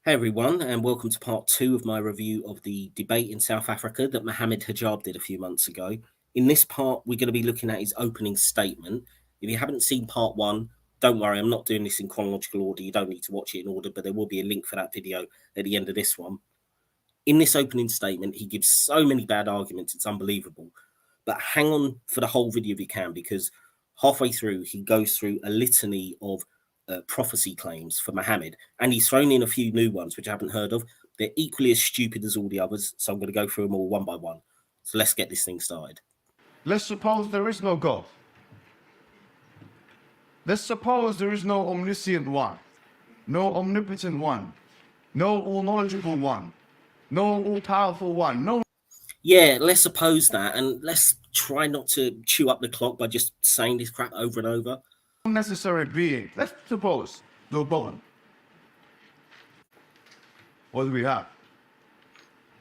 Hey everyone, and welcome to part 2 of my review of the debate in South Africa that Mohammed Hijab did a few months ago. In this part, we're going to be looking at his opening statement. If you haven't seen part 1, don't worry, I'm not doing this in chronological order. You don't need to watch it in order, but there will be a link for that video at the end of this one. In this opening statement, he gives so many bad arguments, it's unbelievable. But hang on for the whole video if you can, because halfway through, he goes through a litany of prophecy claims for Muhammad, and he's thrown in a few new ones which I haven't heard of. They're equally as stupid as all the others, so I'm going to go through them all one by one. So let's get this thing started. Let's suppose there is no God. Let's suppose there is no omniscient one, no omnipotent one, no all-knowledgeable one, no all-powerful one, no... Yeah, let's suppose that, and let's try not to chew up the clock by just saying this crap over and over. Necessary being. Let's suppose no God. What do we have?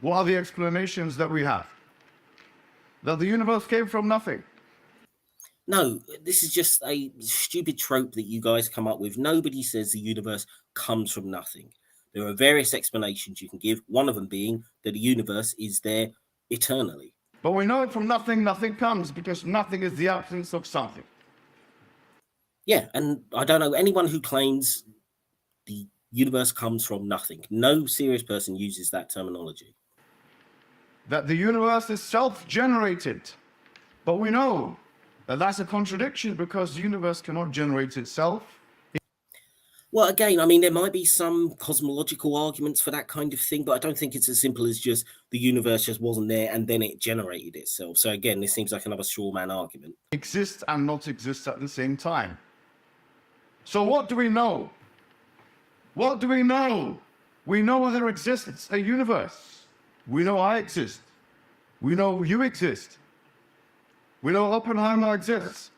What are the explanations that we have? That the universe came from nothing. No, this is just a stupid trope that you guys come up with. Nobody says the universe comes from nothing. There are various explanations you can give, one of them being that the universe is there eternally. But we know it from nothing, nothing comes, because nothing is the absence of something. Yeah, and I don't know anyone who claims the universe comes from nothing. No serious person uses that terminology. That the universe is self-generated. But we know that that's a contradiction because the universe cannot generate itself. Well, again, I mean, there might be some cosmological arguments for that kind of thing, but I don't think it's as simple as just the universe just wasn't there and then it generated itself. So again, this seems like another straw man argument. Exist and not exist at the same time. So what do we know? What do we know? We know there exists a universe. We know I exist. We know you exist. We know Oppenheimer exists.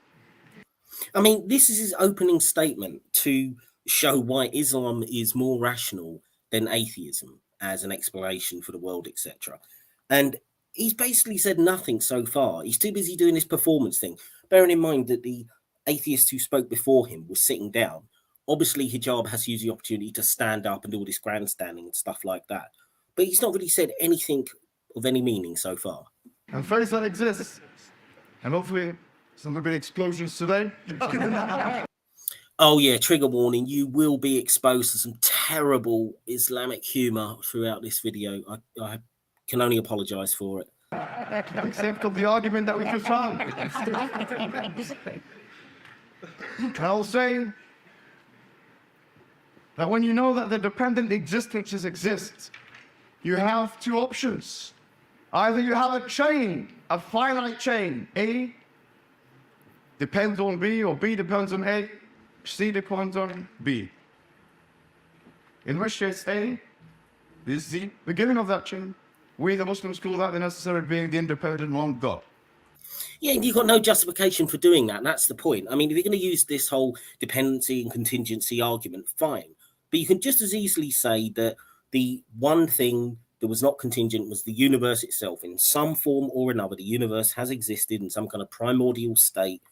I mean, this is his opening statement to show why Islam is more rational than atheism as an explanation for the world, etc. And he's basically said nothing so far. He's too busy doing this performance thing, bearing in mind that the atheist who spoke before him was sitting down. Obviously, Hijab has used the opportunity to stand up and do all this grandstanding and stuff like that. But he's not really said anything of any meaning so far. And faith that exists. And hopefully, some little bit of explosions today. Oh yeah, trigger warning, you will be exposed to some terrible Islamic humor throughout this video. I can only apologize for it. Except of the argument that we just found. I'll say that when you know that the dependent existences exist, you have two options. Either you have a chain, a finite chain, A depends on B, or B depends on A, C depends on B. In which case A is the beginning of that chain. We, the Muslims, call that the necessary being, the independent one, God. Yeah, you've got no justification for doing that. That's the point. I mean, if you're going to use this whole dependency and contingency argument, fine. But you can just as easily say that the one thing that was not contingent was the universe itself. In some form or another, the universe has existed in some kind of primordial state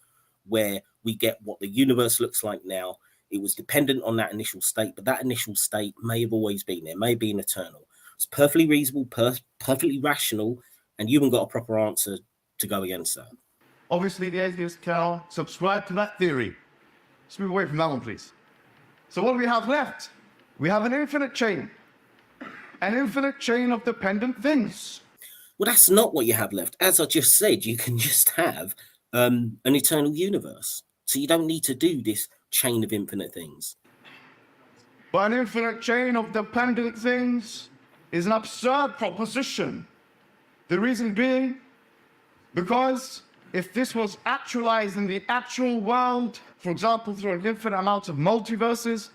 where we get what the universe looks like now. It was dependent on that initial state, but that initial state may have always been there, may have been eternal. It's perfectly reasonable, perfectly rational, and you haven't got a proper answer to go against that. Obviously, the atheists can subscribe to that theory. Let's move away from that one, please. So what do we have left? We have an infinite chain of dependent things. Well, that's not what you have left. As I just said, you can just have an eternal universe. So you don't need to do this chain of infinite things. But an infinite chain of dependent things is an absurd proposition. The reason being, because if this was actualized in the actual world, for example, through an infinite amount of multiverses,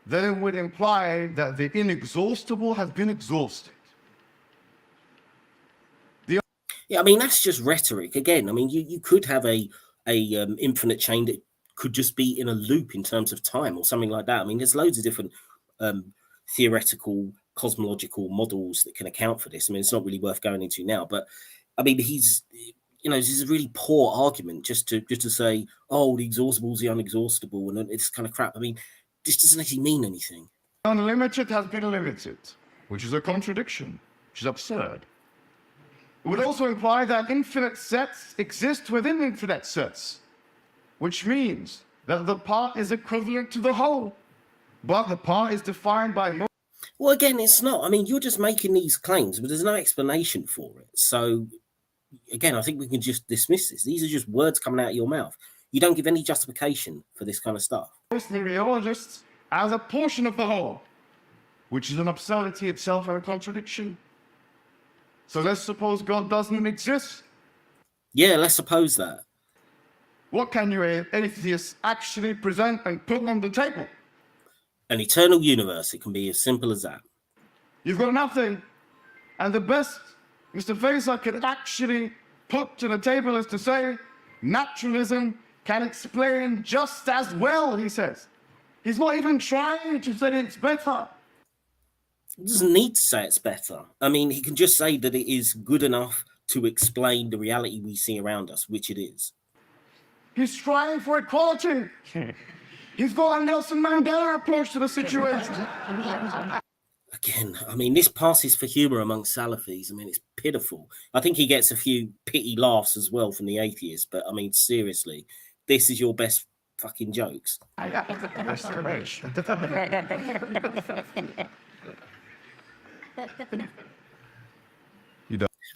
then it would imply that the inexhaustible has been exhausted. Yeah, I mean, that's just rhetoric. Again, I mean, you could have a infinite chain that could just be in a loop in terms of time or something like that. I mean, there's loads of different theoretical, cosmological models that can account for this. I mean, it's not really worth going into now, but I mean, this is a really poor argument just to say, oh, the exhaustible is the unexhaustible and it's kind of crap. I mean, this doesn't actually mean anything. Unlimited has been limited, which is a contradiction, which is absurd. It would also imply that infinite sets exist within infinite sets, which means that the part is equivalent to the whole, but the part is defined by... Well, again, it's not. I mean, you're just making these claims, but there's no explanation for it. So, again, I think we can just dismiss this. These are just words coming out of your mouth. You don't give any justification for this kind of stuff. Theologists as a portion of the whole, which is an absurdity itself and a contradiction. So let's suppose God doesn't exist. Yeah, let's suppose that. What can you atheists actually present and put on the table? An eternal universe. It can be as simple as that. You've got nothing. And the best Mr. Faisal can actually put to the table is to say naturalism can explain just as well, he says. He's not even trying to say it's better. He doesn't need to say it's better. I mean, he can just say that it is good enough to explain the reality we see around us, which it is. He's trying for equality. He's got a Nelson Mandela approach to the situation. Again, I mean, this passes for humour amongst Salafis. I mean, it's pitiful. I think he gets a few pity laughs as well from the atheists, but I mean, seriously, this is your best fucking jokes. I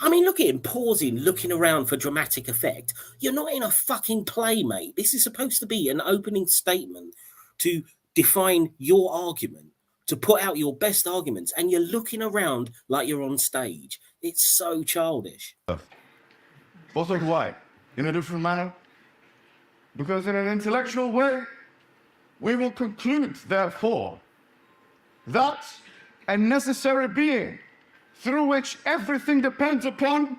mean, look at him pausing, looking around for dramatic effect. You're not in a fucking play, mate. This is supposed to be an opening statement to define your argument, to put out your best arguments, and you're looking around like you're on stage. It's so childish. Also, why? In a different manner? Because in an intellectual way, we will conclude, therefore, that a necessary being through which everything depends upon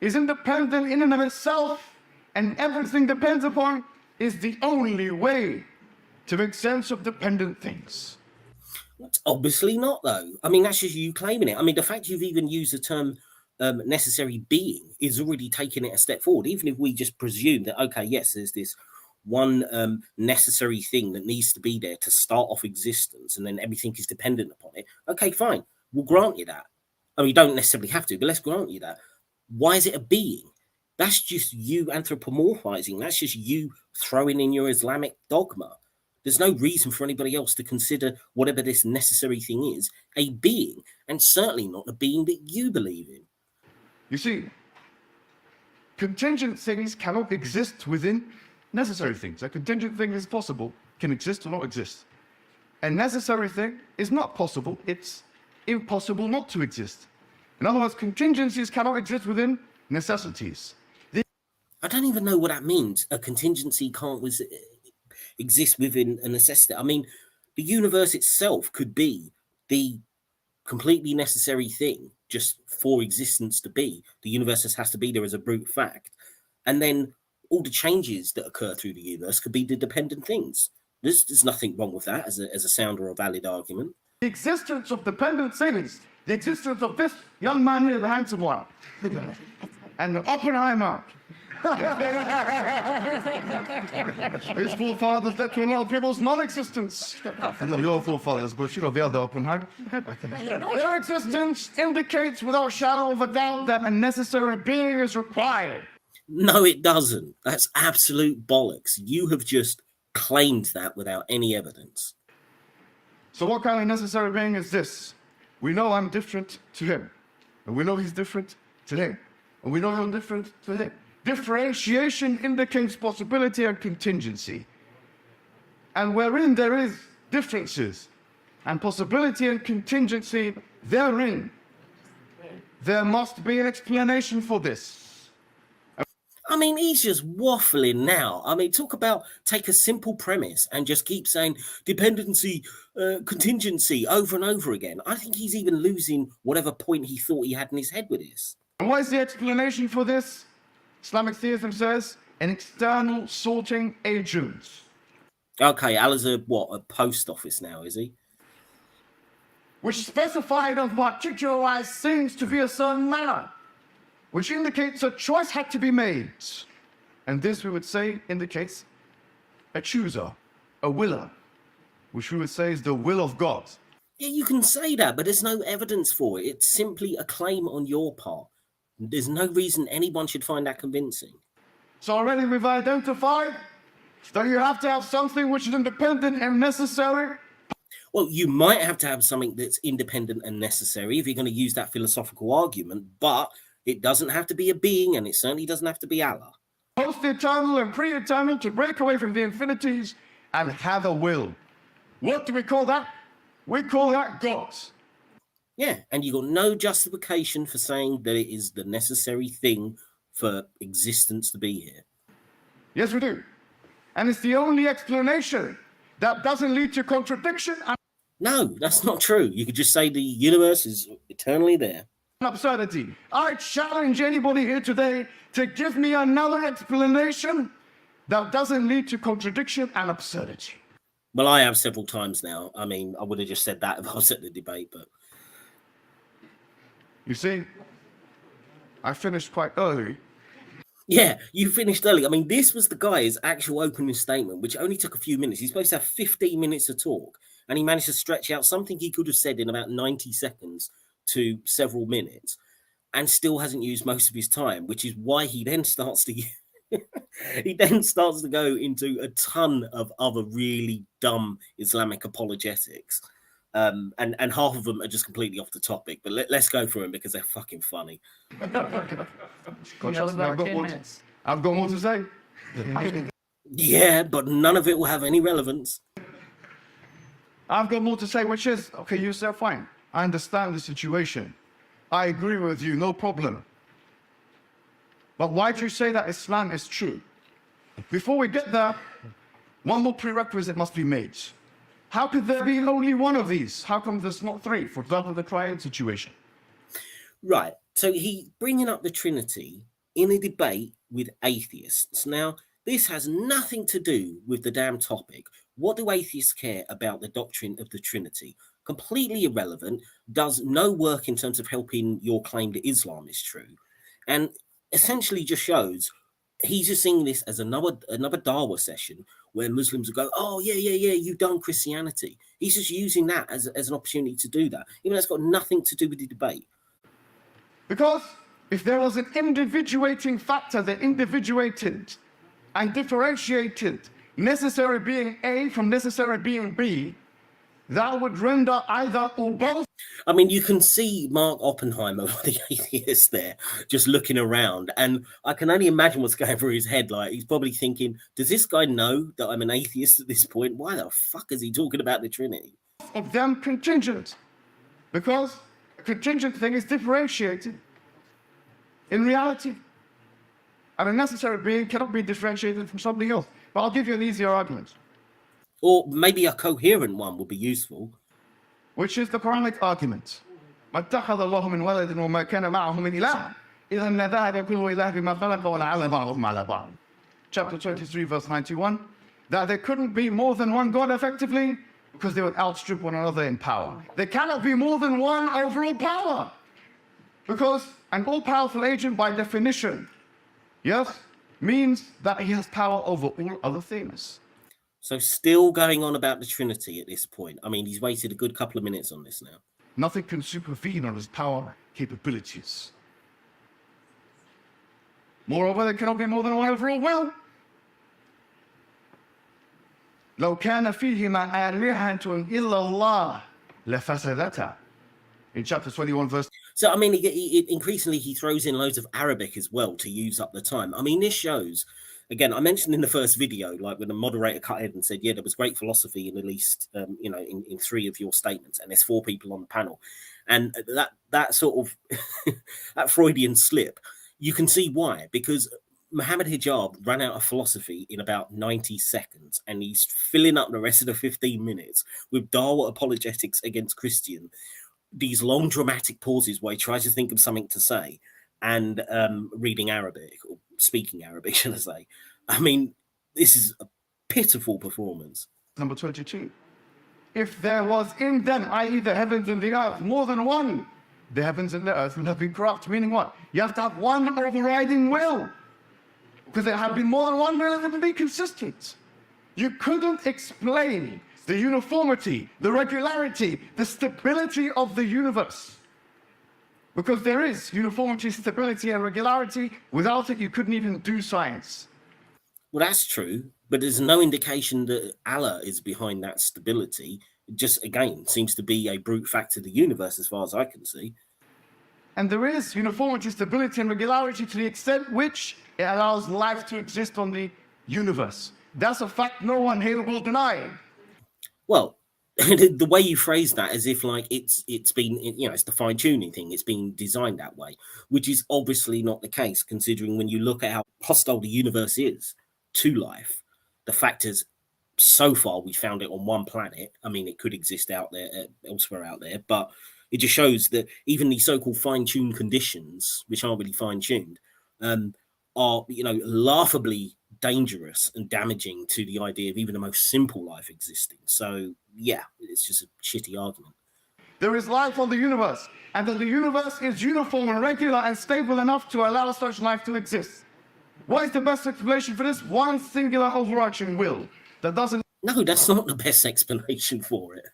is independent in and of itself, and everything depends upon is the only way to make sense of dependent things. It's obviously not, though. I mean, that's just you claiming it. I mean, the fact you've even used the term necessary being is already taking it a step forward. Even if we just presume that, okay, yes, there's this one necessary thing that needs to be there to start off existence, and then everything is dependent upon it. Okay, fine. We'll grant you that. I mean, you don't necessarily have to, but let's grant you that. Why is it a being? That's just you anthropomorphizing. That's just you throwing in your Islamic dogma. There's no reason for anybody else to consider whatever this necessary thing is a being, and certainly not a being that you believe in. You see, contingent things cannot exist within necessary things. A contingent thing is possible, can exist or not exist. A necessary thing is not possible, it's impossible not to exist. In other words, contingencies cannot exist within necessities. I don't even know what that means. A contingency can't exist within a necessity. I mean, the universe itself could be the completely necessary thing just for existence to be. The universe just has to be there as a brute fact. And then all the changes that occur through the universe could be the dependent things. There's nothing wrong with that as a sound or a valid argument. The existence of dependent things, the existence of this young man here, the handsome one, and Oppenheimer. His forefathers led to a lot of people's non-existence. And your forefathers, but you know, they are the Oppenheimer. Their existence indicates without shadow of a doubt that a necessary being is required. No, it doesn't. That's absolute bollocks. You have just claimed that without any evidence. So what kind of necessary being is this? We know I'm different to him. And we know he's different to him. And we know I'm different to him. Differentiation indicates possibility and contingency. And wherein there is differences and possibility and contingency therein, there must be an explanation for this. I mean, he's just waffling now. I mean, take a simple premise and just keep saying dependency, contingency over and over again. I think he's even losing whatever point he thought he had in his head with this. And what is the explanation for this? Islamic theism says an external sorting agent. Okay, Allah's a post office now, is he? Which specified and particularized things to be a certain manner, which indicates a choice had to be made. And this, we would say, indicates a chooser, a willer, which we would say is the will of God. Yeah, you can say that, but there's no evidence for it. It's simply a claim on your part. There's no reason anyone should find that convincing. So already we've identified that you have to have something which is independent and necessary. Well, you might have to have something that's independent and necessary if you're going to use that philosophical argument, but it doesn't have to be a being, and it certainly doesn't have to be Allah. Post-eternal and pre-eternal, to break away from the infinities and have a will. What do we call that? We call that God. Yeah, and you got no justification for saying that it is the necessary thing for existence to be here. Yes, we do. And it's the only explanation that doesn't lead to contradiction and No, that's not true. You could just say the universe is eternally there. absurdity. I challenge anybody here today to give me another explanation that doesn't lead to contradiction and absurdity. Well, I have several times now. I mean, I would have just said that if I was at the debate, but... You see, I finished quite early. Yeah, you finished early. I mean, this was the guy's actual opening statement, which only took a few minutes. He's supposed to have 15 minutes to talk, and he managed to stretch out something he could have said in about 90 seconds to several minutes, and still hasn't used most of his time, which is why he then starts to... he then starts to go into a ton of other really dumb Islamic apologetics. And half of them are just completely off the topic, but let's go through them because they're fucking funny. I've got more to say. Yeah, but none of it will have any relevance. I've got more to say, which is, okay, you said fine. I understand the situation. I agree with you, no problem. But why do you say that Islam is true? Before we get there, one more prerequisite must be made. How could there be only one of these? How come there's not three? For example, the triad situation. Right. So he bringing up the Trinity in a debate with atheists. Now, this has nothing to do with the damn topic. What do atheists care about the doctrine of the Trinity? Completely irrelevant, does no work in terms of helping your claim that Islam is true. And essentially just shows he's just seeing this as another dawah session where Muslims will go, oh, yeah, you've done Christianity. He's just using that as an opportunity to do that, even though it's got nothing to do with the debate. Because if there was an individuating factor that individuated and differentiated necessary being A from necessary being B, that would render either or both. I mean, you can see Mark Oppenheimer, the atheist there, just looking around. And I can only imagine what's going through his head. Like, he's probably thinking, does this guy know that I'm an atheist at this point? Why the fuck is he talking about the Trinity? Of them contingent. Because a contingent thing is differentiated in reality. And a necessary being cannot be differentiated from something else. But I'll give you an easier argument. Or maybe a coherent one would be useful. Which is the Quranic argument. ما اتخذ الله من ولد وما كان معه من إله إذا لذهب كل إله بما خلق ولعل بعضهم على بعض. Chapter 23, verse 91. That there couldn't be more than one God effectively because they would outstrip one another in power. There cannot be more than one overall power. Because an all-powerful agent by definition, yes, means that he has power over all other things. So still going on about the Trinity at this point. I mean, he's waited a good couple of minutes on this now. Nothing can supervene on his power capabilities. Moreover, there cannot be more than one overall will. لو كان فيهما آلهة إلا الله لفسدتا. In chapter 21, verse. So, I mean, increasingly he throws in loads of Arabic as well to use up the time. I mean, this shows... Again, I mentioned in the first video, like when the moderator cut in and said, yeah, there was great philosophy in at least, in three of your statements, and there's four people on the panel. And that sort of, that Freudian slip, you can see why, because Mohammed Hijab ran out of philosophy in about 90 seconds, and he's filling up the rest of the 15 minutes with dawah apologetics against Christian, these long dramatic pauses where he tries to think of something to say, and reading Arabic, or speaking Arabic, should I say. I mean, this is a pitiful performance. Number 22. If there was in them, i.e. the heavens and the earth, more than one, the heavens and the earth would have been corrupt. Meaning what? You have to have one overriding will. Because there have been more than one will, it would be consistent. You couldn't explain the uniformity, the regularity, the stability of the universe. Because there is uniformity, stability, and regularity. Without it, you couldn't even do science. Well, that's true, but there's no indication that Allah is behind that stability. It just, again, seems to be a brute fact of the universe as far as I can see. And there is uniformity, stability, and regularity to the extent which it allows life to exist on the universe. That's a fact no one here will deny. Well, the way you phrase that, as if like it's been, you know, it's the fine tuning thing. It's been designed that way, which is obviously not the case, considering when you look at how hostile the universe is to life. The fact is, so far we found it on one planet. I mean, it could exist out there, elsewhere out there, but it just shows that even the so-called fine-tuned conditions, which aren't really fine-tuned, are, you know, laughably dangerous and damaging to the idea of even the most simple life existing. So yeah, it's just a shitty argument. There is life on the universe, and that the universe is uniform and regular and stable enough to allow such life to exist. What is the best explanation for this? One singular overarching will that doesn't... No, that's not the best explanation for it.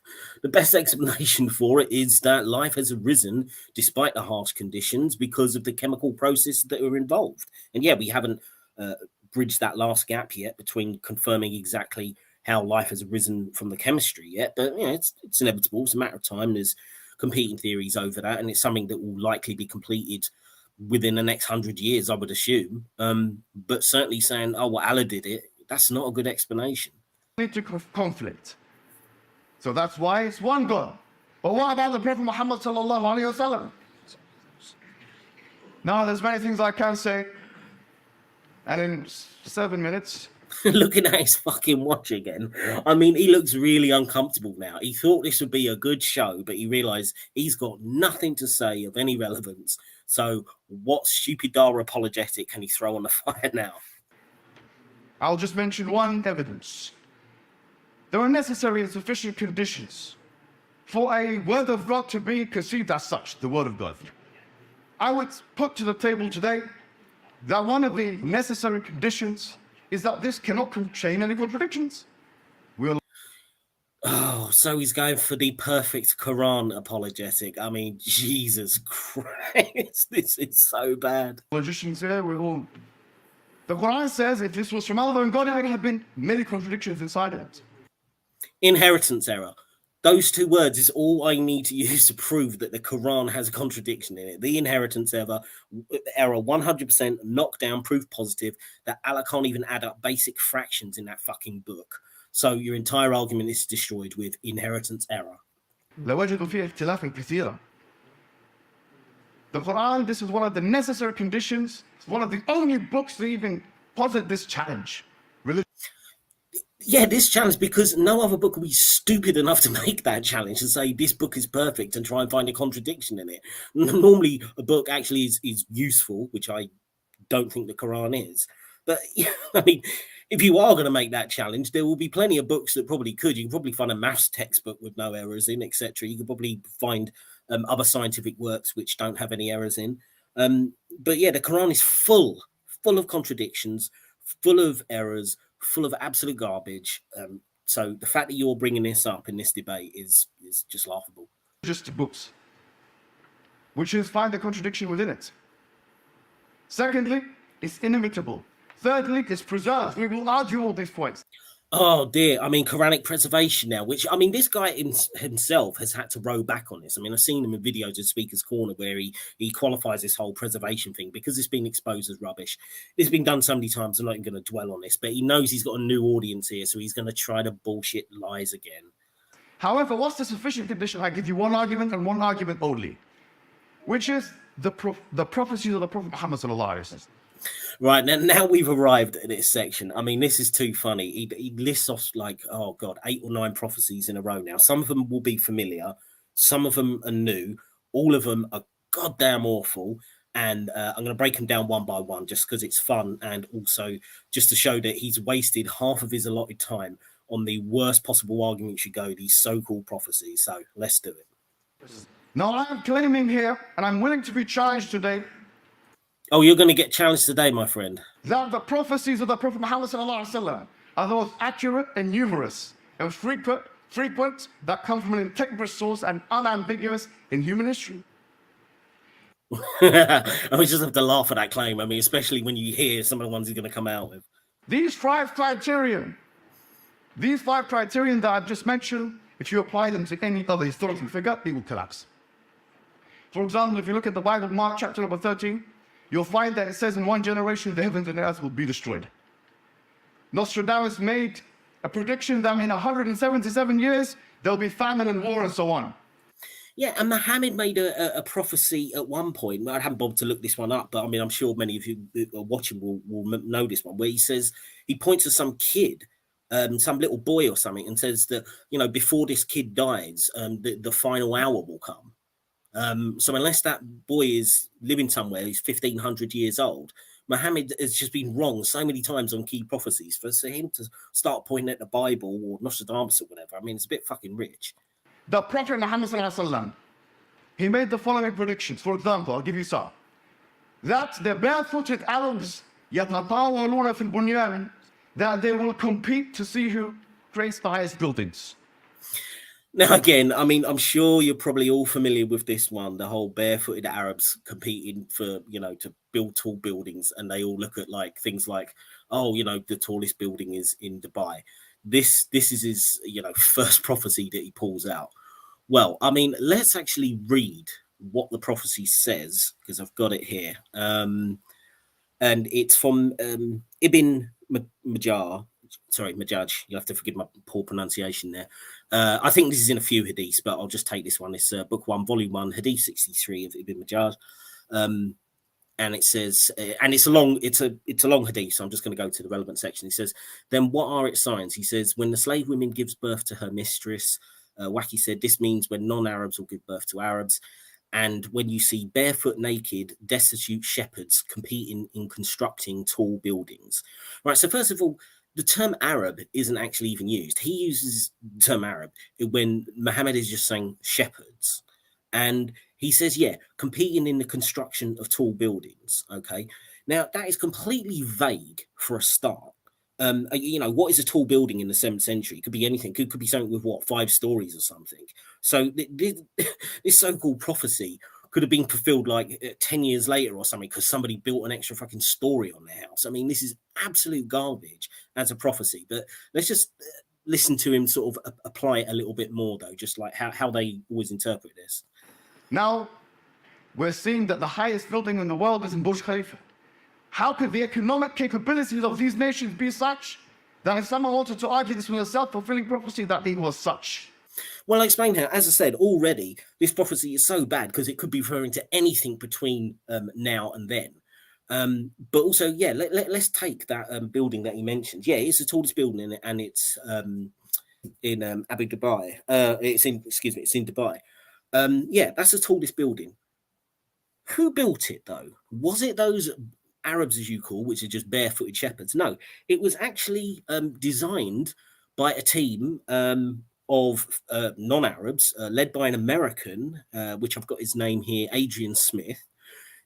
The best explanation for it is that life has arisen despite the harsh conditions because of the chemical processes that are involved. And yeah, we haven't bridged that last gap yet between confirming exactly how life has arisen from the chemistry yet. But you know, it's inevitable. It's a matter of time. There's competing theories over that, and it's something that will likely be completed within the next 100 years, I would assume. But certainly saying, oh, well, Allah did it, that's not a good explanation. To conflict. So that's why it's one God. But what about the Prophet Muhammad sallallahu alaihi wasallam? Now, there's many things I can say, and in 7 minutes... Looking at his fucking watch again. I mean, he looks really uncomfortable now. He thought this would be a good show, but he realised he's got nothing to say of any relevance. So what stupid dawah apologetic can he throw on the fire now? I'll just mention one evidence. There are necessary and sufficient conditions for a word of God to be conceived as such, the word of God. I would put to the table today that one of the necessary conditions is that this cannot contain any contradictions. Oh, so he's going for the perfect Quran apologetic. I mean, Jesus Christ, this is so bad. Logicians here, the Quran says if this was from Allah and God, there would have been many contradictions inside it. Inheritance error. Those two words is all I need to use to prove that the Quran has a contradiction in it. The inheritance error 100% knockdown, proof positive that Allah can't even add up basic fractions in that fucking book. So your entire argument is destroyed with inheritance error. لوجدوا فيه اختلافا كثيرا. The Quran, this is one of the necessary conditions. It's one of the only books that even posit this challenge. Yeah, this challenge, because no other book will be stupid enough to make that challenge and say this book is perfect and try and find a contradiction in it. Normally, a book actually is useful, which I don't think the Quran is. But, I mean, if you are going to make that challenge, there will be plenty of books that probably could. You can probably find a maths textbook with no errors in, etc. You could probably find other scientific works which don't have any errors in. But yeah, the Quran is full of contradictions, full of errors, full of absolute garbage. So the fact that you're bringing this up in this debate is just laughable. Just books, which is find the contradiction within it. Secondly, it's inimitable. Thirdly, it's preserved. We will argue all these points. Oh dear, I mean, Quranic preservation now, which, I mean, this guy himself has had to row back on this. I mean, I've seen him in videos of Speaker's Corner where he qualifies this whole preservation thing because it's been exposed as rubbish. It's been done so many times, I'm not even going to dwell on this, but he knows he's got a new audience here, so he's going to try to bullshit lies again. However, what's the sufficient condition? I give you one argument and one argument only, which is the prophecies of the Prophet Muhammad sallallahu alaihi wasallam. Right, now we've arrived at this section. I mean, this is too funny. He lists off like, oh God, 8 or 9 prophecies in a row now. Some of them will be familiar. Some of them are new. All of them are goddamn awful. And I'm going to break them down one by one just because it's fun and also just to show that he's wasted half of his allotted time on the worst possible argument should go, these so-called prophecies. So let's do it. Now, I am claiming here, and I'm willing to be challenged today, oh, you're going to get challenged today, my friend. that the prophecies of the Prophet Muhammad sallallahu alaihi wasallam are the most accurate and numerous and frequent frequent, that comes from an integrous source and unambiguous in human history. I always just have to laugh at that claim. I mean, especially when you hear some of the ones he's going to come out with. These five criterion that I've just mentioned, if you apply them to any other historical figure, they will collapse. For example, if you look at the Bible, Mark chapter number 13, you'll find that it says in one generation the heavens and the earth will be destroyed. Nostradamus made a prediction that in 177 years, there'll be famine and war and so on. Yeah, and Muhammad made a prophecy at one point. I haven't bothered to look this one up, but I mean, I'm sure many of you who are watching will know this one, where he says, he points to some kid, some little boy or something, and says that, you know, before this kid dies, the final hour will come. So unless that boy is living somewhere, he's 1,500 years old, Muhammad has just been wrong so many times on key prophecies. For him to start pointing at the Bible or Nostradamus or whatever, I mean, it's a bit fucking rich. The Prophet Muhammad sallallahu alaihi wasallam, he made the following predictions. For example, I'll give you some. That the barefooted Arabs, يتطاولون في البنيان, that they will compete to see who creates the highest buildings. Now, again, I mean, I'm sure you're probably all familiar with this one, the whole barefooted Arabs competing for, you know, to build tall buildings. And they all look at like things like, oh, you know, the tallest building is in Dubai. This is his, you know, first prophecy that he pulls out. Well, I mean, let's actually read what the prophecy says, because I've got it here. And it's from Ibn Majah. Sorry, Majaj. You'll have to forgive my poor pronunciation there. I think this is in a few hadiths, but I'll just take this one. It's book 1, volume 1, hadith 63 of Ibn Majaj. And it says, and it's a long hadith, so I'm just going to go to the relevant section. He says, then what are its signs? He says, when the slave woman gives birth to her mistress, Waki said, this means when non-Arabs will give birth to Arabs. And when you see barefoot, naked, destitute shepherds competing in constructing tall buildings. Right, so first of all, the term Arab isn't actually even used. He uses the term Arab when Muhammad is just saying shepherds. And he says, yeah, competing in the construction of tall buildings. Okay. Now, that is completely vague for a start. You know, what is a tall building in the 7th century? It could be anything. Could be something with, what, 5 stories or something. So this so-called prophecy could have been fulfilled like 10 years later or something because somebody built an extra fucking story on their house. I mean, this is absolute garbage as a prophecy. But let's just listen to him sort of apply it a little bit more, though, just like how they always interpret this. Now, we're seeing that the highest building in the world is in Burj Khalifa. How could the economic capabilities of these nations be such that if someone wanted to argue this with a self-fulfilling prophecy, that it was such? Well, I'll explain how. As I said already, this prophecy is so bad because it could be referring to anything between now and then. But also, yeah, let's take that building that he mentioned. Yeah, it's the tallest building, and it's in Abu Dhabi. It's in Dubai. Yeah, that's the tallest building. Who built it, though? Was it those Arabs, as you call, which are just barefooted shepherds? No, it was actually designed by a team of non-Arabs, led by an American, which I've got his name here, Adrian Smith.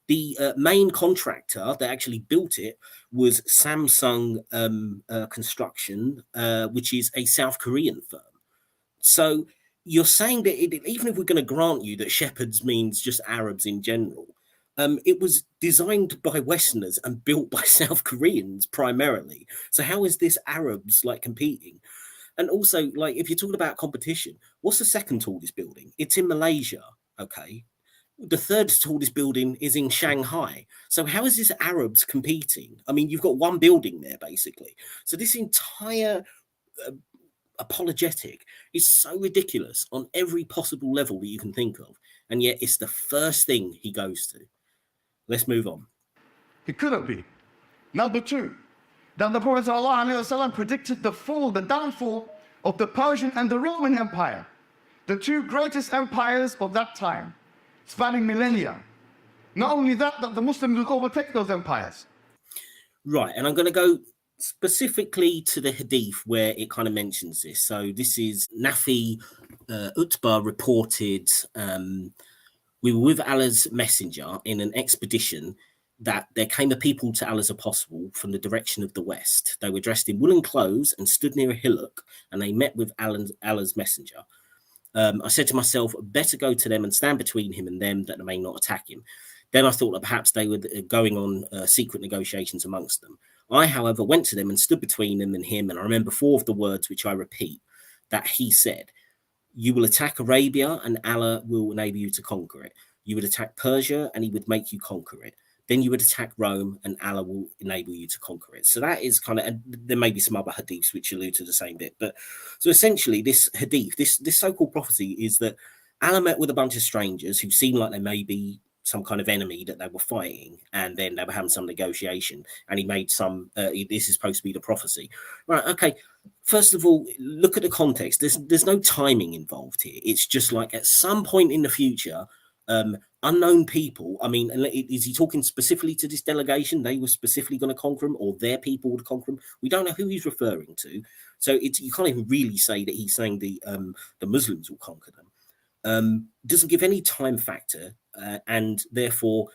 The main contractor that actually built it was Samsung Construction, which is a South Korean firm. So you're saying that even if we're going to grant you that shepherds means just Arabs in general, it was designed by Westerners and built by South Koreans primarily. So how is this Arabs like competing? And also, like, if you're talking about competition, what's the second tallest building? It's in Malaysia, okay? The third tallest building is in Shanghai. So how is this Arabs competing? I mean, you've got one building there, basically. So this entire apologetic is so ridiculous on every possible level that you can think of. And yet it's the first thing he goes to. Let's move on. It couldn't be. Number 2, that the Prophet ﷺ predicted the downfall of the Persian and the Roman Empire, the 2 greatest empires of that time, spanning millennia. Not only that, but the Muslims will overtake those empires. Right, and I'm going to go specifically to the hadith where it kind of mentions this. So this is Nafi Utbah reported, we were with Allah's messenger in an expedition that there came a people to Allah as a possible from the direction of the west. They were dressed in woolen clothes and stood near a hillock, and they met with Allah's messenger. I said to myself, better go to them and stand between him and them, that they may not attack him. Then I thought that perhaps they were going on secret negotiations amongst them. I, however, went to them and stood between them and him, and I remember 4 of the words which I repeat, that he said, you will attack Arabia and Allah will enable you to conquer it. You would attack Persia and he would make you conquer it. Then you would attack Rome and Allah will enable you to conquer it. So that is kind of, and there may be some other hadiths which allude to the same bit. But so essentially this hadith, this so-called prophecy is that Allah met with a bunch of strangers who seemed like they may be some kind of enemy that they were fighting, and then they were having some negotiation, and he made some, this is supposed to be the prophecy. Right, okay. First of all, look at the context. There's no timing involved here. It's just like at some point in the future, unknown people, I mean, is he talking specifically to this delegation? They were specifically going to conquer him, or their people would conquer him? We don't know who he's referring to. So you can't even really say that he's saying the Muslims will conquer them. Doesn't give any time factor, and therefore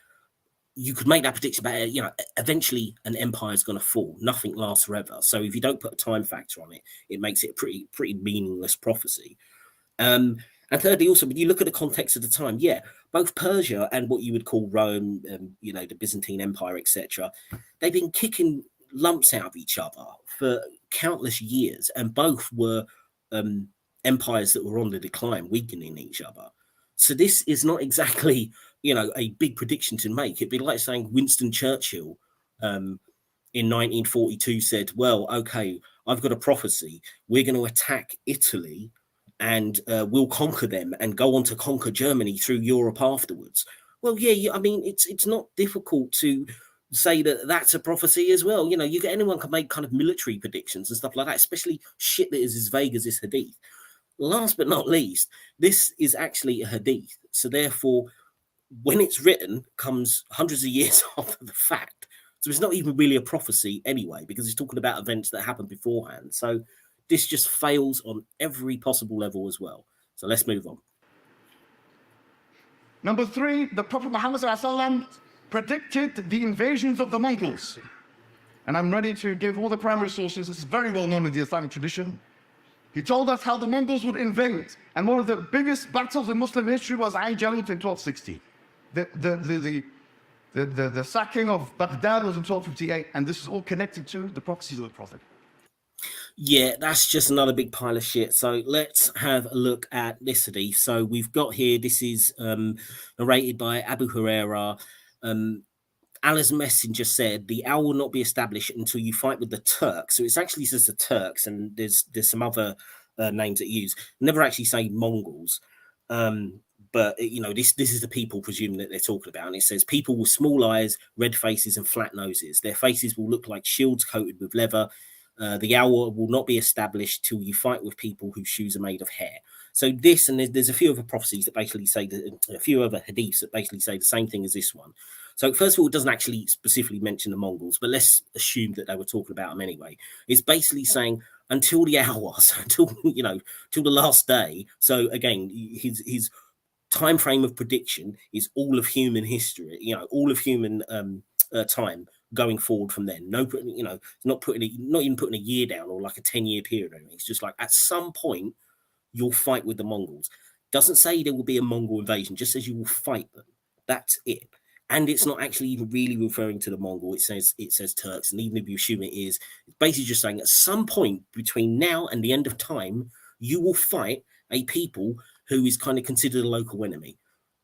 you could make that prediction about, eventually an empire is going to fall. Nothing lasts forever. So if you don't put a time factor on it, it makes it a pretty meaningless prophecy. And thirdly, also, when you look at the context of the time, both Persia and what you would call Rome, the Byzantine Empire, etc., they've been kicking lumps out of each other for countless years, and both were empires that were on the decline, weakening each other. So this is not exactly, a big prediction to make. It'd be like saying Winston Churchill in 1942 said, well, okay, I've got a prophecy. We're going to attack Italy and we'll conquer them and go on to conquer Germany through Europe afterwards. Well, I mean, it's not difficult to say that that's a prophecy as well. Anyone can make kind of military predictions and stuff like that, especially shit that is as vague as this hadith. Last but not least, this is actually a hadith. So therefore, when it's written, comes hundreds of years after the fact. So it's not even really a prophecy anyway, because it's talking about events that happened beforehand. So this just fails on every possible level as well. So let's move on. Number 3, the Prophet Muhammad ﷺ predicted the invasions of the Mongols. And I'm ready to give all the primary sources. This is very well known in the Islamic tradition. He told us how the Mongols would invade. And one of the biggest battles in Muslim history was Ain Jalut in 1260. The sacking of Baghdad was in 1258, and this is all connected to the prophecies of the Prophet. Yeah, that's just another big pile of shit. So let's have a look at this hadith. So we've got here, this is narrated by Abu Huraira. Allah's messenger said, the hour will not be established until you fight with the Turks. So it actually says the Turks, and there's some other names that use. Never actually say Mongols. But, this is the people, presuming that they're talking about. And it says, people with small eyes, red faces, and flat noses. Their faces will look like shields coated with leather. The hour will not be established till you fight with people whose shoes are made of hair. So this, and there's a few other prophecies that basically say, a few other hadiths that basically say the same thing as this one. So first of all, it doesn't actually specifically mention the Mongols, but let's assume that they were talking about them anyway. It's basically saying until the hour, so till the last day. So again, his time frame of prediction is all of human history, all of human time going forward from then. No, not even putting a year down or like a 10-year period. It's just like at some point you'll fight with the Mongols. Doesn't say there will be a Mongol invasion, just says you will fight them. That's it. And it's not actually even really referring to the Mongol. It says Turks, and even if you assume it is, it's basically just saying at some point between now and the end of time, you will fight a people who is kind of considered a local enemy.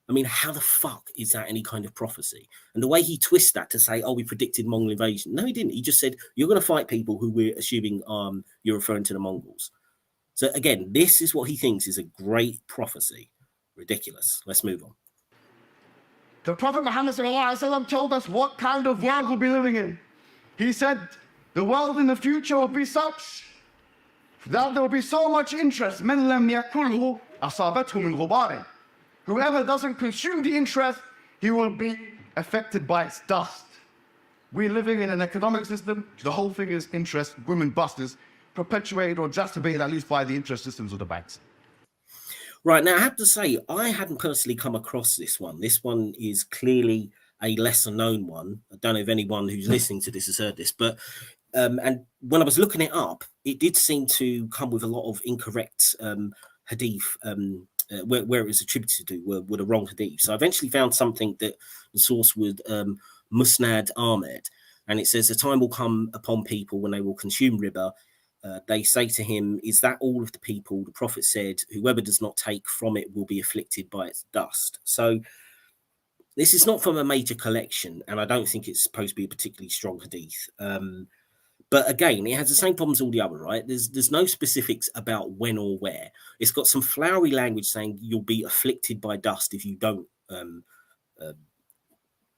I mean, how the fuck is that any kind of prophecy? And the way he twists that to say, oh, we predicted Mongol invasion. No, he didn't. He just said, you're going to fight people who we're assuming you're referring to the Mongols. So again, this is what he thinks is a great prophecy. Ridiculous. Let's move on. The Prophet Muhammad ﷺ told us what kind of world we'll be living in. He said, the world in the future will be such that there will be so much interest. مَنْ لَمْ يَكُلْهُ أَصَابَتْهُ مِنْ غُبَارٍ. Whoever doesn't consume the interest, he will be affected by its dust. We're living in an economic system. The whole thing is interest, women busters, perpetuated or exacerbated at least by the interest systems of the banks. Right, now I have to say, I hadn't personally come across this one. This one is clearly a lesser known one. I don't know if anyone who's listening to this has heard this, but and when I was looking it up, it did seem to come with a lot of incorrect hadith where it was attributed to were the wrong hadith. So I eventually found something that the source was Musnad Ahmed, and it says, "A time will come upon people when they will consume riba. They say to him, 'Is that all of the people?' The Prophet said, 'Whoever does not take from it will be afflicted by its dust.'" So this is not from a major collection, and I don't think it's supposed to be a particularly strong hadith. But again, it has the same problems as all the other, right? There's no specifics about when or where. It's got some flowery language saying you'll be afflicted by dust if you don't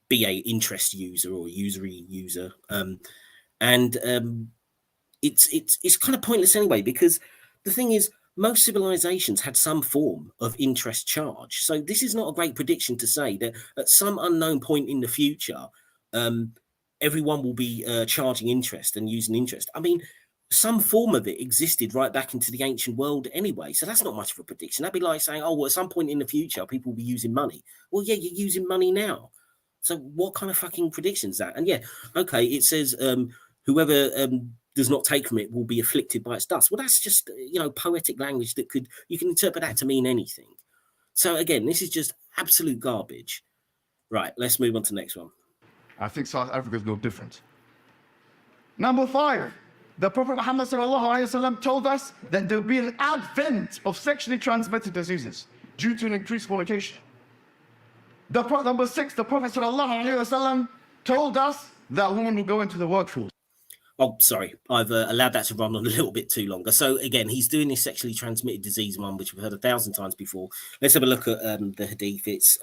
be a interest user or a usury user, and it's kind of pointless anyway, because the thing is, most civilizations had some form of interest charge. So this is not a great prediction to say that at some unknown point in the future, everyone will be charging interest and using interest. I mean, some form of it existed right back into the ancient world anyway. So that's not much of a prediction. That'd be like saying, oh, well, at some point in the future, people will be using money. Well, yeah, you're using money now. So what kind of fucking prediction is that? And yeah, okay, it says whoever does not take from it will be afflicted by its dust. Well, that's just, poetic language that you can interpret that to mean anything. So again, this is just absolute garbage. Right, let's move on to the next one. I think South Africa is no different. Number 5, the Prophet Muhammad ﷺ told us that there will be an advent of sexually transmitted diseases due to an increased fornication. Number 6, the Prophet ﷺ told us that women will go into the workforce. Oh, sorry, I've allowed that to run on a little bit too longer. So again, he's doing this sexually transmitted disease one, which we've heard 1,000 times before. Let's have a look at the hadith. It's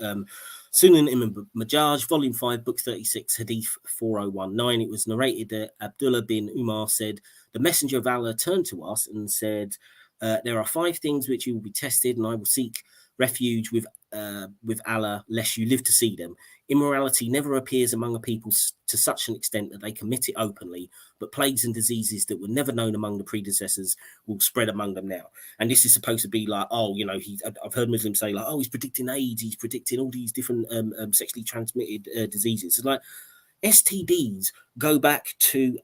Sunan Ibn Majah, Volume 5, Book 36, Hadith 4019. It was narrated that Abdullah bin Umar said, "The Messenger of Allah turned to us and said, there are 5 things which you will be tested, and I will seek refuge with Allah, lest you live to see them. Immorality never appears among a people to such an extent that they commit it openly, but plagues and diseases that were never known among the predecessors will spread among them now." And this is supposed to be like, I've heard Muslims say like, oh, he's predicting AIDS, he's predicting all these different sexually transmitted diseases. It's like STDs go back to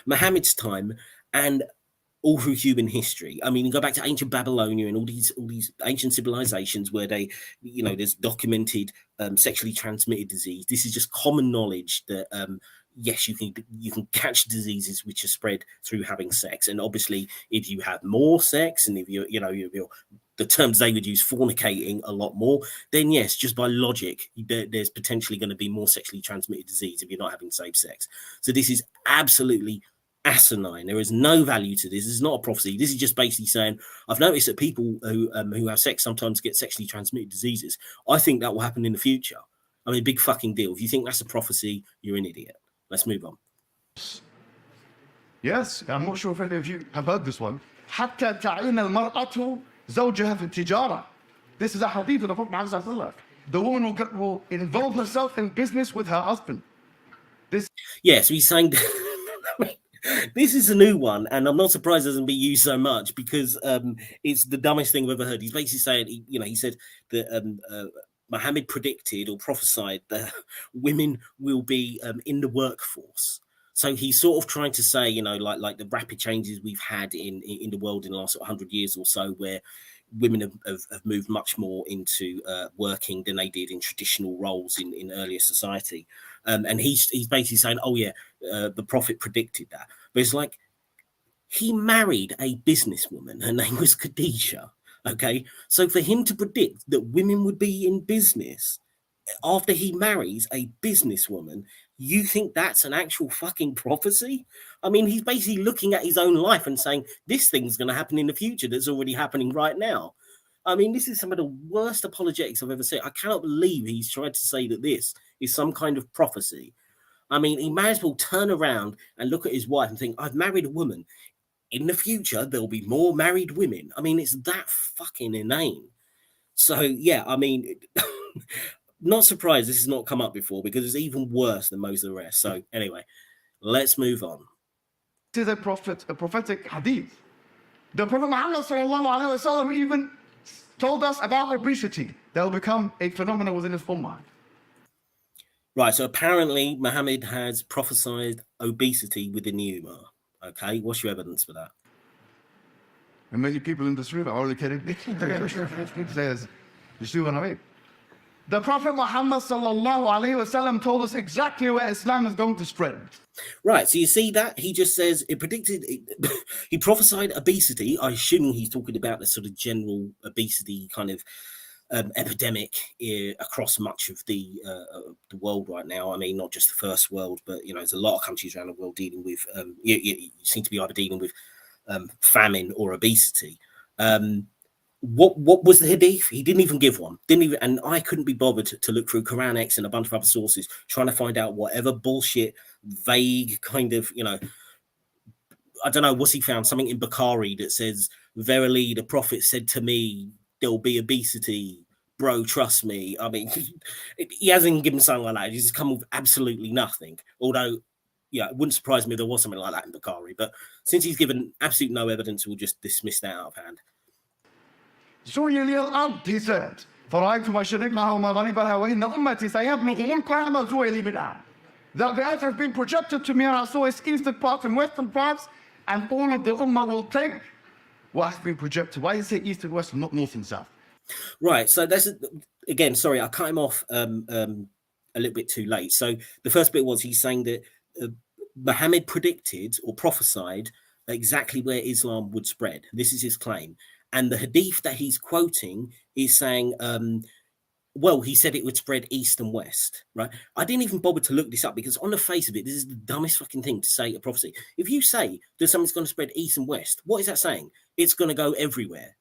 Muhammad's time and all through human history. I mean, go back to ancient Babylonia and all these ancient civilizations where they, there's documented sexually transmitted disease. This is just common knowledge that yes, you can catch diseases which are spread through having sex. And obviously, if you have more sex, and if you're the terms they would use, fornicating a lot more, then yes, just by logic, there's potentially going to be more sexually transmitted disease if you're not having safe sex. So this is absolutely asinine. There is no value to this. This is not a prophecy. This is just basically saying, I've noticed that people who have sex sometimes get sexually transmitted diseases. I think that will happen in the future. I mean, big fucking deal. If you think that's a prophecy, you're an idiot. Let's move on. Yes, I'm not sure if any of you have heard this one. حتى تعين المرأة زوجها في التجارة. This is a hadith of the Prophet Muhammad. The woman will involve herself in business with her husband. Yeah, so he's saying this is a new one, and I'm not surprised it doesn't be used so much because it's the dumbest thing I've ever heard. He's basically saying, he said that Muhammad predicted or prophesied that women will be in the workforce. So he's sort of trying to say, like the rapid changes we've had in the world in the last 100 years or so, where women have moved much more into working than they did in traditional roles in earlier society. And he's basically saying, oh yeah, the Prophet predicted that. But it's like, he married a businesswoman. Her name was Khadijah. Okay. So for him to predict that women would be in business after he marries a businesswoman, you think that's an actual fucking prophecy? I mean, he's basically looking at his own life and saying, this thing's going to happen in the future that's already happening right now. I mean, this is some of the worst apologetics I've ever seen. I cannot believe he's tried to say that this is some kind of prophecy. I mean, he might as well turn around and look at his wife and think, I've married a woman. In the future, there'll be more married women. I mean, it's that fucking inane. So, yeah, I mean, not surprised this has not come up before because it's even worse than most of the rest. So, anyway, let's move on. This is a prophetic hadith. The Prophet Muhammad even told us about obesity that will become a phenomenon within his ummah. Right, so apparently Mohammed has prophesied obesity within the Ummah. Okay, what's your evidence for that? And many people in this room are only kidding. It says, you see what I mean? The Prophet Muhammad sallallahu alaihi wasallam told us exactly where Islam is going to spread. Right, so you see that he just says it predicted, he prophesied obesity. I assume he's talking about the sort of general obesity kind of epidemic across much of the world right now. I mean, not just the first world, but you know, there's a lot of countries around the world dealing with. You seem to be either dealing with famine or obesity. What was the hadith? He didn't even give one. Didn't even, and I couldn't be bothered to look through Quranic and a bunch of other sources trying to find out whatever bullshit, vague kind of, you know, I don't know, what's he found? Something in Bukhari that says, "Verily, the Prophet said to me, there'll be obesity." Bro, trust me. I mean, he hasn't given something like that. He's just come with absolutely nothing. Although, yeah, it wouldn't surprise me if there was something like that in Bukhari. But since he's given absolute no evidence, we'll just dismiss that out of hand. زوي لي الأرض, he said. فرأيت مشرقها ومغربها وإن أمتي سيبلغ القيامة زوي لي بالأرض. That the earth has been projected to me, and I saw its eastern parts and western parts, and all of the Ummah will take what has been projected. Why is it east and west, not north and south? Right. So that's again. Sorry, I cut him off a little bit too late. So the first bit was he's saying that Muhammad predicted or prophesied exactly where Islam would spread. This is his claim. And the hadith that he's quoting is saying, well, he said it would spread east and west, right? I didn't even bother to look this up because on the face of it, this is the dumbest fucking thing to say a prophecy. If you say that something's going to spread east and west, what is that saying? It's going to go everywhere.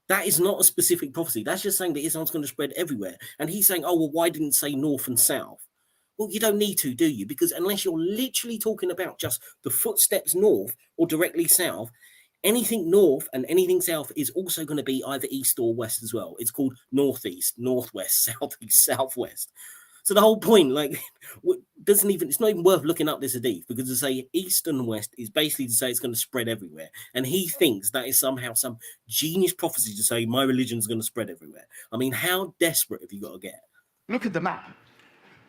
That is not a specific prophecy. That's just saying that Islam's going to spread everywhere. And he's saying, oh, well, why didn't it say north and south? Well, you don't need to, do you? Because unless you're literally talking about just the footsteps north or directly south, anything north and anything south is also going to be either east or west as well. It's called northeast, northwest, southeast, southwest. So the whole point, like, it's not even worth looking up this hadith, because to say east and west is basically to say it's going to spread everywhere. And he thinks that is somehow some genius prophecy to say my religion's going to spread everywhere. I mean, how desperate have you got to get? Look at the map.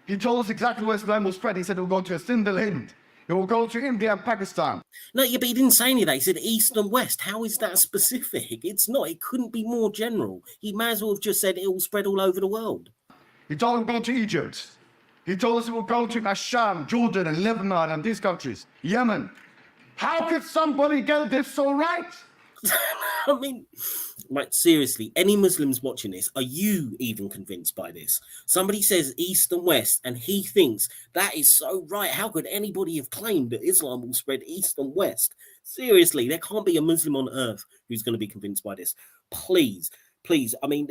He told us exactly where Islam will spread. He said it will go to Sindh Hind. It will go to India and Pakistan. No, yeah, but he didn't say any of that. He said east and west. How is that specific? It's not. It couldn't be more general. He may as well have just said it will spread all over the world. He told us it will go to Egypt. He told us it will go to Asham, Jordan, and Lebanon, and these countries. Yemen. How could somebody get this so right? I mean, like, seriously, any Muslims watching this, are you even convinced by this? Somebody says east and west, and he thinks that is so right. How could anybody have claimed that Islam will spread east and west? Seriously, there can't be a Muslim on earth who's going to be convinced by this. Please, please. I mean,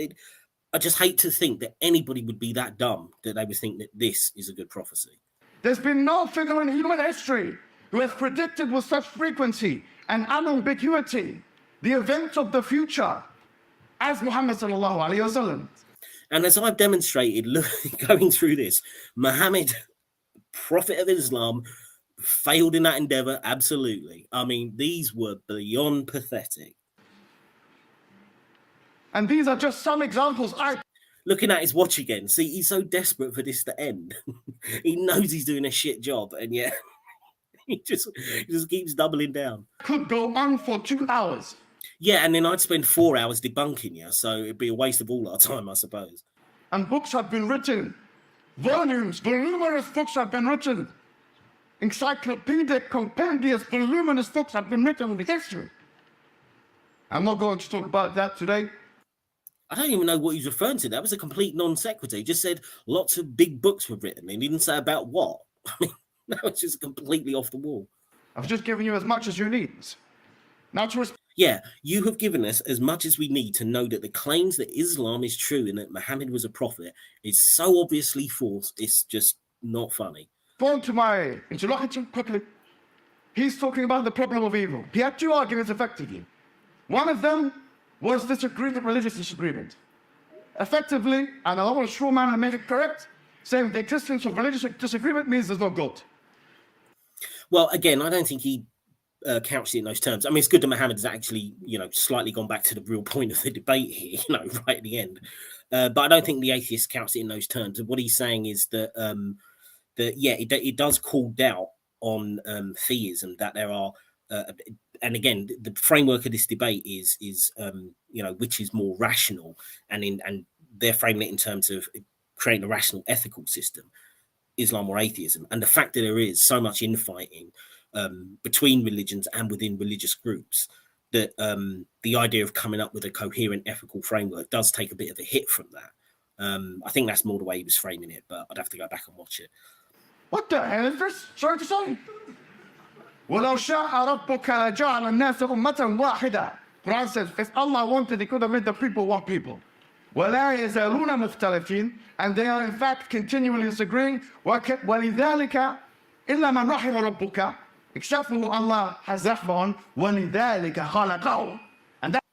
I just hate to think that anybody would be that dumb that they would think that this is a good prophecy. There's been no figure in human history who has predicted with such frequency and unambiguity the events of the future as Muhammad sallallahu alaihi wasallam. And as I've demonstrated, going through this, Muhammad, Prophet of Islam, failed in that endeavor. Absolutely. I mean, these were beyond pathetic. And these are just some examples. Looking at his watch again, see, he's so desperate for this to end. He knows he's doing a shit job, and yet he just keeps doubling down. Could go on for 2 hours. Yeah, and then I'd spend 4 hours debunking you, so it'd be a waste of all our time, I suppose. And books have been written. Volumes, voluminous books have been written. Encyclopedic, compendious, voluminous books have been written with history. I'm not going to talk about that today. I don't even know what he's referring to. That was a complete non sequitur. He just said lots of big books were written. He didn't say about what. I mean, that was just completely off the wall. I've just given you as much as you need. Now yeah, you have given us as much as we need to know that the claims that Islam is true and that Muhammad was a prophet is so obviously false, it's just not funny. Going to my interlocutor quickly. He's talking about the problem of evil. He had two arguments effectively. One of them was disagreement, religious disagreement. Effectively, and I want to show man and make it correct, saying the existence of religious disagreement means there's no God. Well, again, I don't think he couched it in those terms. I mean, it's good that Muhammad has actually, slightly gone back to the real point of the debate here, right at the end. But I don't think the atheist counts it in those terms. What he's saying is that it does call doubt on theism, that there are, and again, the framework of this debate is which is more rational, and they're framing it in terms of creating a rational ethical system, Islam or atheism. And the fact that there is so much infighting between religions and within religious groups, that the idea of coming up with a coherent ethical framework does take a bit of a hit from that. I think that's more the way he was framing it, but I'd have to go back and watch it. What the hell is this? Sorry to say. وَلَوْ شَاءَ رَبُّكَ لَجَعَلَ النَّاسَ أُمَّةً وَاحِدَةً. Quran says, if Allah wanted, He could have made the people one people. وَلَا يَزَالُونَ مُخْتَلِفِينَ. And they are in fact continually disagreeing. وَلِذَلِكَ إِلَّا مَنْ رَحِمَ رَبُّكَ. Except for who Allah has rahmah on. وَلِذَلِكَ خَلَقَهُ. And that,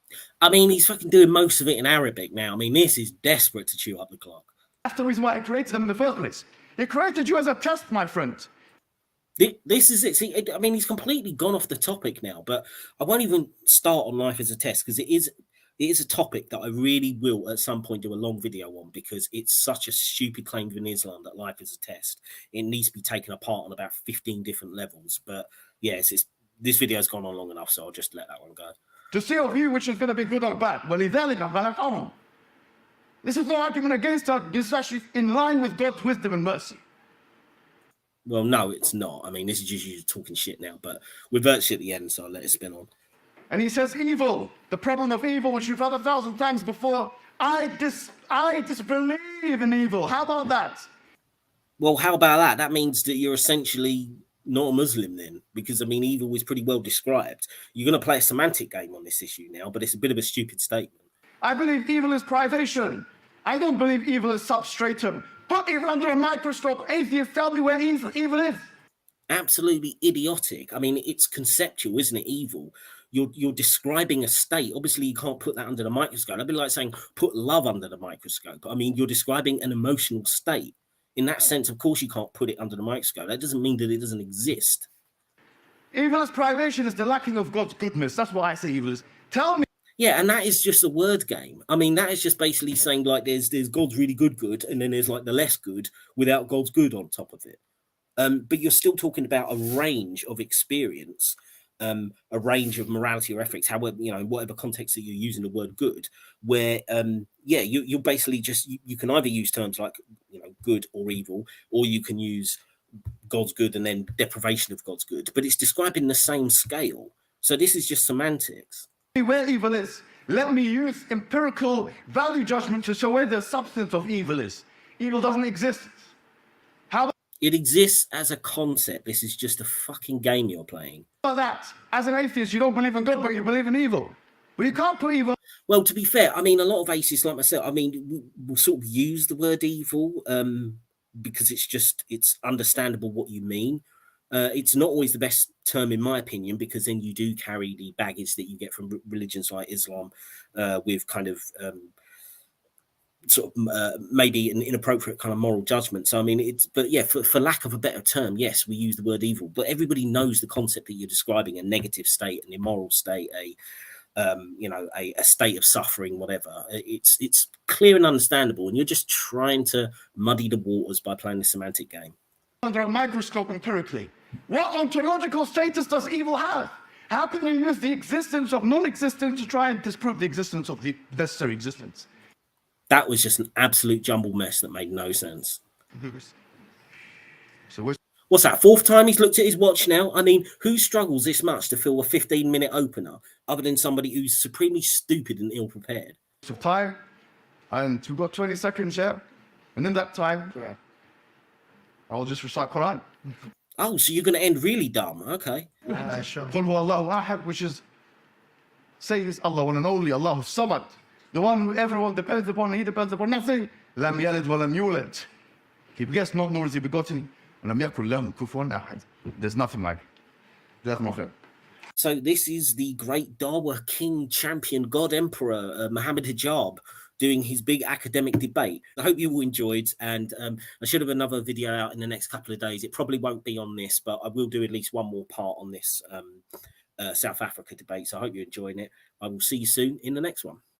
I mean, he's fucking doing most of it in Arabic now. I mean, this is desperate to chew up the clock. that's the reason why He created them in the first place. He created you as a test, my friend. This is it. See, I mean, he's completely gone off the topic now, but I won't even start on life as a test, because it is a topic that I really will at some point do a long video on, because it's such a stupid claim in Islam that life is a test. It needs to be taken apart on about 15 different levels. But yes, this video's gone on long enough, so I'll just let that one go. To see a view which is going to be good or bad. وَلِذَلِكَ خَلَقَهُ. This is no argument against us. This is actually in line with God's wisdom and mercy. Well, no, it's not. I mean, this is just you talking shit now, but we're virtually at the end, so I'll let it spin on. And He says evil, the problem of evil, which you've heard 1,000 times before. I disbelieve in evil. How about that? Well, how about that? That means that you're essentially not a Muslim then, because, I mean, evil is pretty well described. You're going to play a semantic game on this issue now, but it's a bit of a stupid statement. I believe evil is privation. I don't believe evil is substratum. Put evil under a microscope. Atheists, tell me where evil is. Absolutely idiotic. I mean, it's conceptual, isn't it? Evil. You're describing a state. Obviously, you can't put that under the microscope. That'd be like saying put love under the microscope. I mean, you're describing an emotional state. In that sense, of course, you can't put it under the microscope. That doesn't mean that it doesn't exist. Evil is privation, is the lacking of God's goodness. That's what I say evil is. Tell me. Yeah, and that is just a word game. I mean, that is just basically saying, like, there's God's really good, and then there's like the less good without God's good on top of it. But you're still talking about a range of experience, a range of morality or ethics, however, whatever context that you're using the word good, where you're basically just you can either use terms like good or evil, or you can use God's good and then deprivation of God's good, but it's describing the same scale. So this is just semantics. Where evil is. Let me use empirical value judgment to show where the substance of evil is. Evil doesn't exist. How It exists as a concept. This is just a fucking game you're playing. about that? As an atheist, you don't believe in God, but you believe in evil. Well, you can't put evil. Well, to be fair, I mean, a lot of atheists like myself, I mean, will sort of use the word evil because it's understandable what you mean. It's not always the best term, in my opinion, because then you do carry the baggage that you get from religions like Islam with kind of maybe an inappropriate kind of moral judgment. So, I mean, but yeah, for lack of a better term, yes, we use the word evil, but everybody knows the concept that you're describing: a negative state, an immoral state, a state of suffering, whatever. It's clear and understandable, and you're just trying to muddy the waters by playing the semantic game. Under a microscope empirically. What ontological status does evil have? How can you use the existence of non-existence to try and disprove the existence of the necessary existence? That was just an absolute jumble mess that made no sense. So what's that? Fourth time he's looked at his watch now? I mean, who struggles this much to fill a 15-minute opener other than somebody who's supremely stupid and ill-prepared? So time, and we've got 20 seconds here, and in that time, I'll just recite Quran. Oh, so you're going to end really dumb? Okay. قُلْ هُوَ اللَّهُ أَحَدٌ, which is, says Allah, one and only, Allahu Samad, the one who everyone depends upon, He depends upon nothing. لَمْ يَلِدْ وَلَمْ يُولَدْ. He begets not, nor is He begotten. وَلَمْ يَكُنْ لَهُ كُفُوًا أَحَدٌ. There's nothing like it. There's nothing. So this is the great Dawah King, Champion, God Emperor, Mohammed Hijab, doing his big academic debate. I hope you all enjoyed, and I should have another video out in the next couple of days. It probably won't be on this, but I will do at least one more part on this South Africa debate. So I hope you're enjoying it. I will see you soon in the next one.